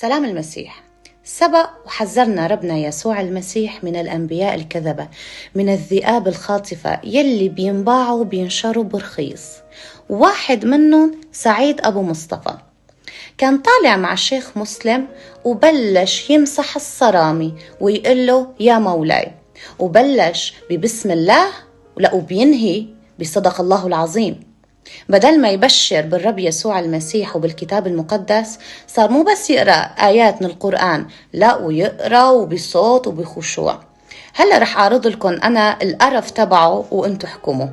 سلام المسيح. سبق وحذرنا ربنا يسوع المسيح من الأنبياء الكذبة، من الذئاب الخاطفة يلي بينباعوا وبينشروا برخيص. واحد منهم سعيد أبو مصطفى، كان طالع مع الشيخ مسلم وبلش يمسح الصرامي ويقول له يا مولاي، وبلش ببسم الله وبينهي بصدق الله العظيم. بدل ما يبشر بالرب يسوع المسيح وبالكتاب المقدس، صار مو بس يقرأ آيات من القرآن، لا ويقرأ وبصوت وبخشوع. هلأ رح أعرض لكم أنا القرف تبعه وانتو حكموا.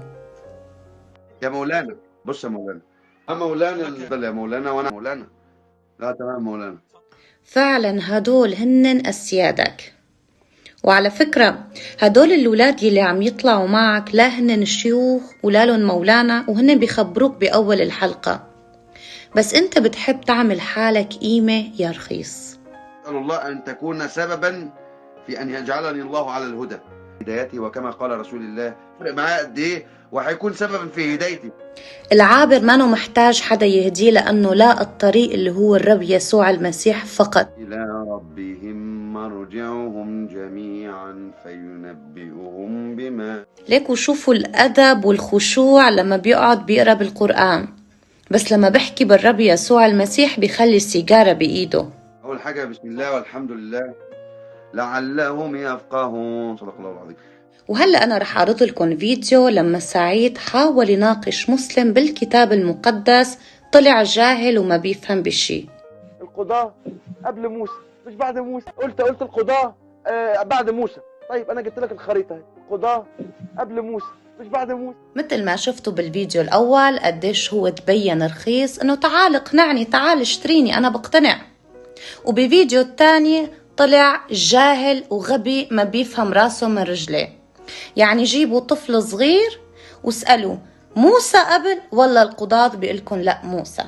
يا مولانا بص يا مولانا، مولانا يا مولانا وانا مولانا. لا تمام مولانا. فعلا هدول هنن أسيادك. وعلى فكرة هدول الولاد اللي عم يطلعوا معك لا هنن شيوخ ولا لهم مولانا، وهنن بيخبروك بأول الحلقة، بس انت بتحب تعمل حالك قيمة يا رخيص. أسأل الله أن تكون سببا في أن يجعلني الله على الهدى هدايتي، وكما قال رسول الله فرق معاه قد إيه وهيكون سببا في هدايتي. العابر ما محتاج حدا يهديه، لأنه لا الطريق اللي هو الرب يسوع المسيح فقط. إلى ربهم مرجعهم جميعا فينبئهم بما. ليكوا شوفوا الأدب والخشوع لما بيقعد بيقرأ بالقرآن، بس لما بحكي بالرب يسوع المسيح بيخلي السيجارة بإيده. أول حاجة بسم الله والحمد لله لعلهم يفقهون، صدق الله العظيم. وهلأ أنا رح أعرض لكم فيديو لما سعيد حاول يناقش مسلم بالكتاب المقدس، طلع جاهل وما بيفهم بشي. القضاة قبل موسى مش بعد موسى. قلت القضاة بعد موسى. طيب أنا جبت لك الخريطة، القضاة قبل موسى مش بعد موسى. مثل ما شفتوا بالفيديو الأول قديش هو تبين رخيص إنه تعال اقنعني، تعال اشتريني أنا بقتنع، وبفيديو الثاني طلع جاهل وغبي ما بيفهم راسه من رجليه. يعني جيبوا طفل صغير واسألوا موسى قبل ولا القضاة، بيقولكم لا موسى.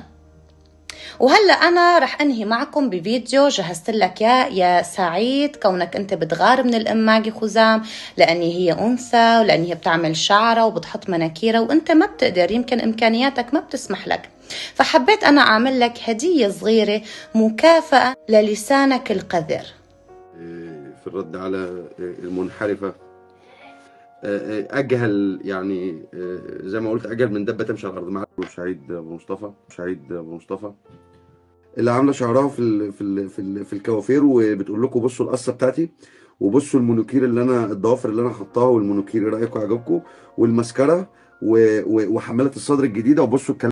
وهلأ أنا رح أنهي معكم بفيديو جهزت لك يا سعيد، كونك أنت بتغار من الأم ماجي خزام لأني هي أنثى ولأني هي بتعمل شعرة وبتحط مناكيرة وأنت ما بتقدر، يمكن إمكانياتك ما بتسمح لك. فحبيت أنا أعمل لك هدية صغيرة مكافأة للسانك القذر. في الرد على المنحرفة، أجهل يعني زي ما قلت أجهل من دبة تمشي على الأرض. مع سعيد أبو مصطفى اللي عاملة شعرها في الكوافير وبتقول لكم بصوا القصة بتاعتي وبصوا المونوكير اللي أنا الضوافر اللي أنا حطاها والمونوكير، إيه رأيكم؟ عجبكم؟ والمسكرة وحمالة الصدر الجديدة، وبصوا الكلام